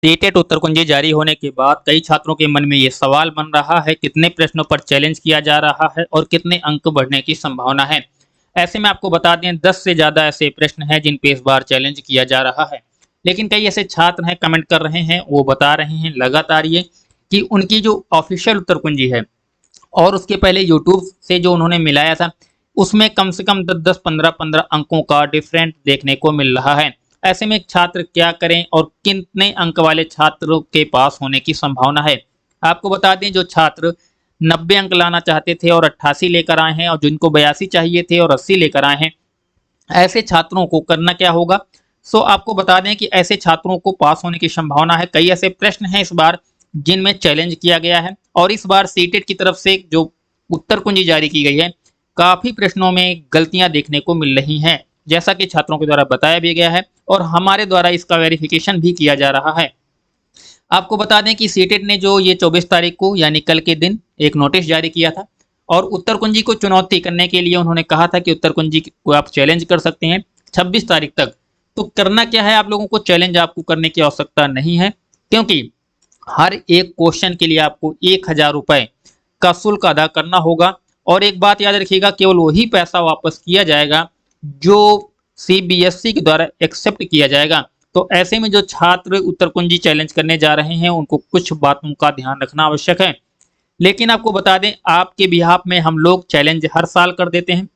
CTET उत्तर कुंजी जारी होने के बाद कई छात्रों के मन में ये सवाल बन रहा है, कितने प्रश्नों पर चैलेंज किया जा रहा है और कितने अंक बढ़ने की संभावना है। ऐसे में आपको बता दें 10 से ज़्यादा ऐसे प्रश्न हैं जिन पे इस बार चैलेंज किया जा रहा है। लेकिन कई ऐसे छात्र हैं कमेंट कर रहे हैं, वो बता रहे हैं लगातार ये कि उनकी जो ऑफिशियल उत्तर कुंजी है और उसके पहले यूट्यूब से जो उन्होंने मिलाया था, उसमें कम से कम 10-10, 15-15 अंकों का डिफरेंट देखने को मिल रहा है। ऐसे में छात्र क्या करें और कितने अंक वाले छात्रों के पास होने की संभावना है। आपको बता दें जो छात्र 90 अंक लाना चाहते थे और 88 लेकर आए हैं और जिनको 82 चाहिए थे और 80 लेकर आए हैं, ऐसे छात्रों को करना क्या होगा। आपको बता दें कि ऐसे छात्रों को पास होने की संभावना है। कई ऐसे प्रश्न हैं इस बार जिनमें चैलेंज किया गया है और इस बार सीटेट की तरफ से जो उत्तर कुंजी जारी की गई है, काफी प्रश्नों में गलतियां देखने को मिल रही हैं, जैसा कि छात्रों के द्वारा बताया भी गया है और हमारे द्वारा इसका वेरिफिकेशन भी किया जा रहा है। आपको बता दें कि सीटेट ने जो ये 24 तारीख को यानी कल के दिन एक नोटिस जारी किया था और उत्तर कुंजी को चुनौती करने के लिए उन्होंने कहा था कि उत्तर कुंजी को आप चैलेंज कर सकते हैं 26 तारीख तक। तो करना क्या है, आप लोगों को चैलेंज आपको करने की आवश्यकता नहीं है, क्योंकि हर एक क्वेश्चन के लिए आपको 1000 रुपए का शुल्क अदा करना होगा। और एक बात याद रखिएगा, केवल वही पैसा वापस किया जाएगा जो सीबीएसई के द्वारा एक्सेप्ट किया जाएगा। तो ऐसे में जो छात्र उत्तर कुंजी चैलेंज करने जा रहे हैं उनको कुछ बातों का ध्यान रखना आवश्यक है। लेकिन आपको बता दें आपके बिहाफ में हम लोग चैलेंज हर साल कर देते हैं,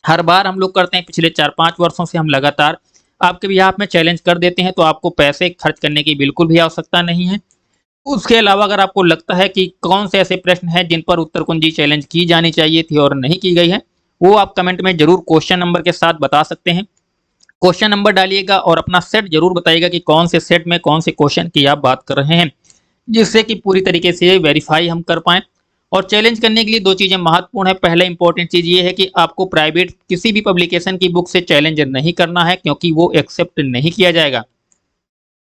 हर बार हम लोग करते हैं। पिछले 4-5 वर्षों से हम लगातार आपके बिहाफ में चैलेंज कर देते हैं, तो आपको पैसे खर्च करने की बिल्कुल भी आवश्यकता नहीं है। उसके अलावा अगर आपको लगता है कि कौन से ऐसे प्रश्न हैं जिन पर उत्तर कुंजी चैलेंज की जानी चाहिए थी और नहीं की गई है, वो आप कमेंट में जरूर क्वेश्चन नंबर के साथ बता सकते हैं। क्वेश्चन नंबर डालिएगा और अपना सेट जरूर बताइएगा कि कौन से सेट में कौन से क्वेश्चन की आप बात कर रहे हैं, जिससे कि पूरी तरीके से वेरीफाई हम कर पाएं। और चैलेंज करने के लिए 2 चीज़ें महत्वपूर्ण है। पहला इंपॉर्टेंट चीज़ ये है कि आपको प्राइवेट किसी भी पब्लिकेशन की बुक से चैलेंज नहीं करना है, क्योंकि वो एक्सेप्ट नहीं किया जाएगा।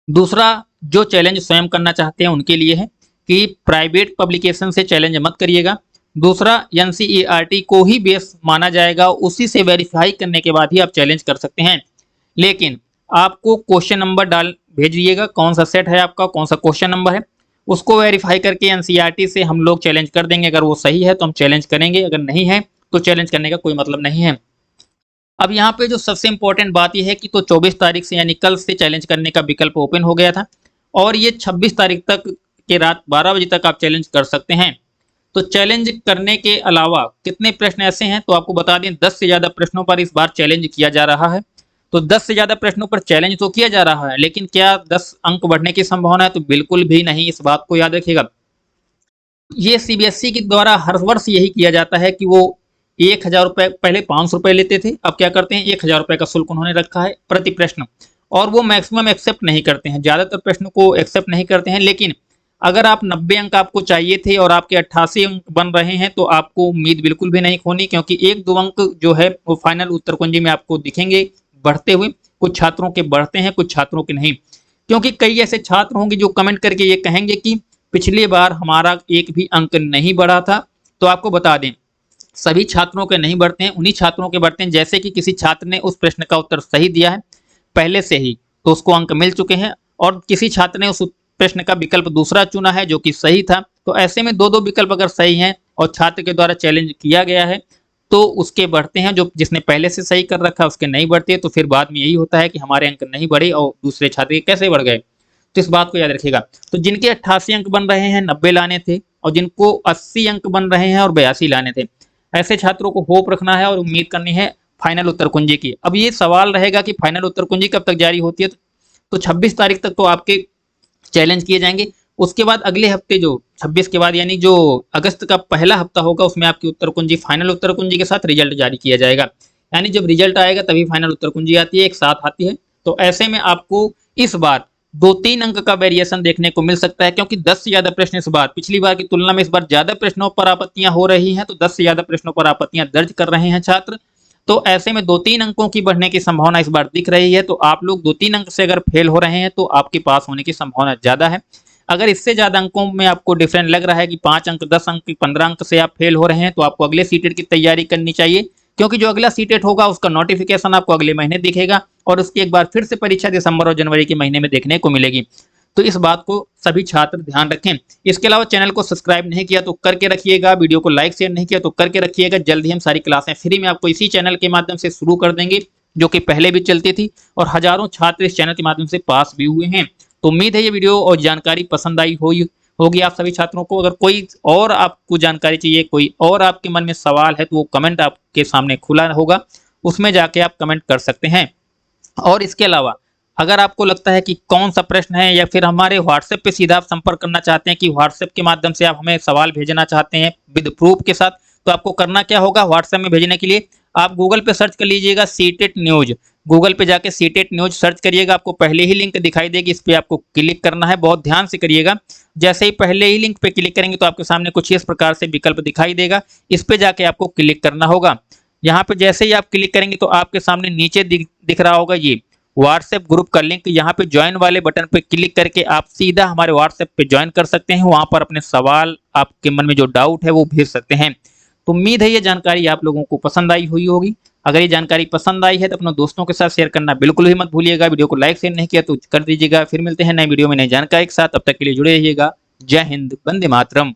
दूसरा, जो चैलेंज स्वयं करना चाहते हैं उनके लिए है कि प्राइवेट पब्लिकेशन से चैलेंज मत करिएगा। दूसरा, एनसीईआरटी को ही बेस माना जाएगा, उसी से वेरीफाई करने के बाद ही आप चैलेंज कर सकते हैं। लेकिन आपको क्वेश्चन नंबर भेजिएगा, कौन सा सेट है आपका, कौन सा क्वेश्चन नंबर है, उसको वेरीफाई करके एनसीईआरटी से हम लोग चैलेंज कर देंगे। अगर वो सही है तो हम चैलेंज करेंगे, अगर नहीं है तो चैलेंज करने का कोई मतलब नहीं है। अब यहाँ पे जो सबसे इंपॉर्टेंट बात यह है कि तो 24 तारीख से यानी कल से चैलेंज करने का विकल्प ओपन हो गया था और ये 26 तारीख तक के रात 12 बजे तक आप चैलेंज कर सकते हैं। तो चैलेंज करने के अलावा कितने प्रश्न ऐसे हैं, तो आपको बता दें 10 से ज़्यादा प्रश्नों पर इस बार चैलेंज किया जा रहा है। तो 10 से ज़्यादा प्रश्नों पर चैलेंज तो किया जा रहा है, लेकिन क्या 10 अंक बढ़ने की संभावना है, तो बिल्कुल भी नहीं। इस बात को याद रखिएगा। ये सीबीएसई के द्वारा हर वर्ष यही किया जाता है कि वो 1000 रुपये, पहले 500 रुपये लेते थे, अब क्या करते हैं 1000 रुपये का शुल्क उन्होंने रखा है प्रति प्रश्न। और वो मैक्सिमम एक्सेप्ट नहीं करते हैं, ज़्यादातर प्रश्नों को एक्सेप्ट नहीं करते हैं। लेकिन अगर आप 90 अंक आपको चाहिए थे और आपके 88 अंक बन रहे हैं, तो आपको उम्मीद बिल्कुल भी नहीं खोनी, क्योंकि 1-2 अंक जो है वो फाइनल उत्तर कुंजी में आपको दिखेंगे बढ़ते हुए। कुछ छात्रों के बढ़ते हैं, कुछ छात्रों के नहीं, क्योंकि कई ऐसे छात्र होंगे जो कमेंट करके ये कहेंगे कि पिछली बार हमारा एक भी अंक नहीं बढ़ा था। तो आपको बता दें सभी छात्रों के नहीं बढ़ते हैं, उन्हीं छात्रों के बढ़ते हैं जैसे कि किसी छात्र ने उस प्रश्न का उत्तर सही दिया है पहले से ही, तो उसको अंक मिल चुके हैं, और किसी छात्र ने उस प्रश्न का विकल्प दूसरा चुना है जो कि सही था। तो ऐसे में 2-2 विकल्प अगर सही हैं और छात्र के द्वारा चैलेंज किया गया है, तो उसके बढ़ते हैं। जो जिसने पहले से सही कर रखा है उसके नहीं बढ़ते, तो फिर बाद में यही होता है कि हमारे अंक नहीं बढ़े और दूसरे छात्र के कैसे बढ़ गए। तो इस बात को याद रखिएगा। तो जिनके 88 अंक बन रहे हैं, 90 लाने थे, और जिनको 80 अंक बन रहे हैं और 82 लाने थे, ऐसे छात्रों को होप रखना है और उम्मीद करनी है फाइनल उत्तर कुंजी की। अब ये सवाल रहेगा कि फाइनल उत्तर कुंजी कब तक जारी होती है, तो 26 तारीख तक तो आपके चैलेंज किए जाएंगे। उसके बाद अगले हफ्ते जो 26 के बाद यानी जो अगस्त का पहला हफ्ता होगा, उसमें आपकी उत्तर कुंजी फाइनल उत्तर कुंजी के साथ रिजल्ट जारी किया जाएगा। यानी जब रिजल्ट आएगा तभी फाइनल उत्तर कुंजी आती है, एक साथ आती है। तो ऐसे में आपको इस बार 2-3 अंक का वेरिएशन देखने को मिल सकता है, क्योंकि 10 से ज्यादा प्रश्न इस बार पिछली बार की तुलना में इस बार ज्यादा प्रश्नों पर आपत्तियां हो रही हैं। तो 10 से ज्यादा प्रश्नों पर आपत्तियां दर्ज कर रहे हैं छात्र। तो ऐसे में 2-3 अंकों की बढ़ने की संभावना इस बार दिख रही है। तो आप लोग 2-3 अंक से अगर फेल हो रहे हैं तो आपके पास होने की संभावना ज्यादा है। अगर इससे ज्यादा अंकों में आपको डिफरेंट लग रहा है कि 5 अंक, 10 अंक, 15 अंक से आप फेल हो रहे हैं, तो आपको अगले सीटेट की तैयारी करनी चाहिए, क्योंकि जो अगला सीटेट होगा उसका नोटिफिकेशन आपको अगले महीने दिखेगा और उसकी एक बार फिर से परीक्षा दिसंबर और जनवरी के महीने में देखने को मिलेगी। तो इस बात को सभी छात्र ध्यान रखें। इसके अलावा चैनल को सब्सक्राइब नहीं किया तो करके रखिएगा, वीडियो को लाइक शेयर नहीं किया तो करके रखिएगा। जल्द ही हम सारी क्लासें फ्री में आपको इसी चैनल के माध्यम से शुरू कर देंगे, जो कि पहले भी चलती थी और हजारों छात्र इस चैनल के माध्यम से पास भी हुए हैं। तो उम्मीद है ये वीडियो और जानकारी पसंद आई होगी आप सभी छात्रों को। अगर कोई और आपको जानकारी चाहिए, कोई और आपके मन में सवाल है, तो वो कमेंट आपके सामने खुला होगा, उसमें जाके आप कमेंट कर सकते हैं। और इसके अलावा अगर आपको लगता है कि कौन सा प्रश्न है, या फिर हमारे व्हाट्सएप पे सीधा आप संपर्क करना चाहते हैं कि व्हाट्सएप के माध्यम से आप हमें सवाल भेजना चाहते हैं विद प्रूफ के साथ, तो आपको करना क्या होगा, व्हाट्सएप में भेजने के लिए आप गूगल पे सर्च कर लीजिएगा सीटेट न्यूज। गूगल पे जाके सीटेट न्यूज सर्च करिएगा, आपको पहले ही लिंक दिखाई देगी, इस पर आपको क्लिक करना है। बहुत ध्यान से करिएगा, जैसे ही पहले ही लिंक पे क्लिक करेंगे तो आपके सामने कुछ इस प्रकार से विकल्प दिखाई देगा, इस पे जाके आपको क्लिक करना होगा। यहाँ पे जैसे ही आप क्लिक करेंगे तो आपके सामने नीचे दिख रहा होगा ये व्हाट्सएप ग्रुप का लिंक। यहाँ पे ज्वाइन वाले बटन पे क्लिक करके आप सीधा हमारे व्हाट्सएप पे ज्वाइन कर सकते हैं। वहां पर अपने सवाल, आपके मन में जो डाउट है वो भेज सकते हैं। तो उम्मीद है ये जानकारी आप लोगों को पसंद आई हुई होगी। अगर ये जानकारी पसंद आई है तो अपने दोस्तों के साथ शेयर करना बिल्कुल भी मत भूलिएगा। वीडियो को लाइक शेयर नहीं किया तो कर दीजिएगा। फिर मिलते हैं नए वीडियो में नई जानकारी के साथ, तब तक के लिए जुड़े रहिएगा। जय हिंद, वंदे मातरम।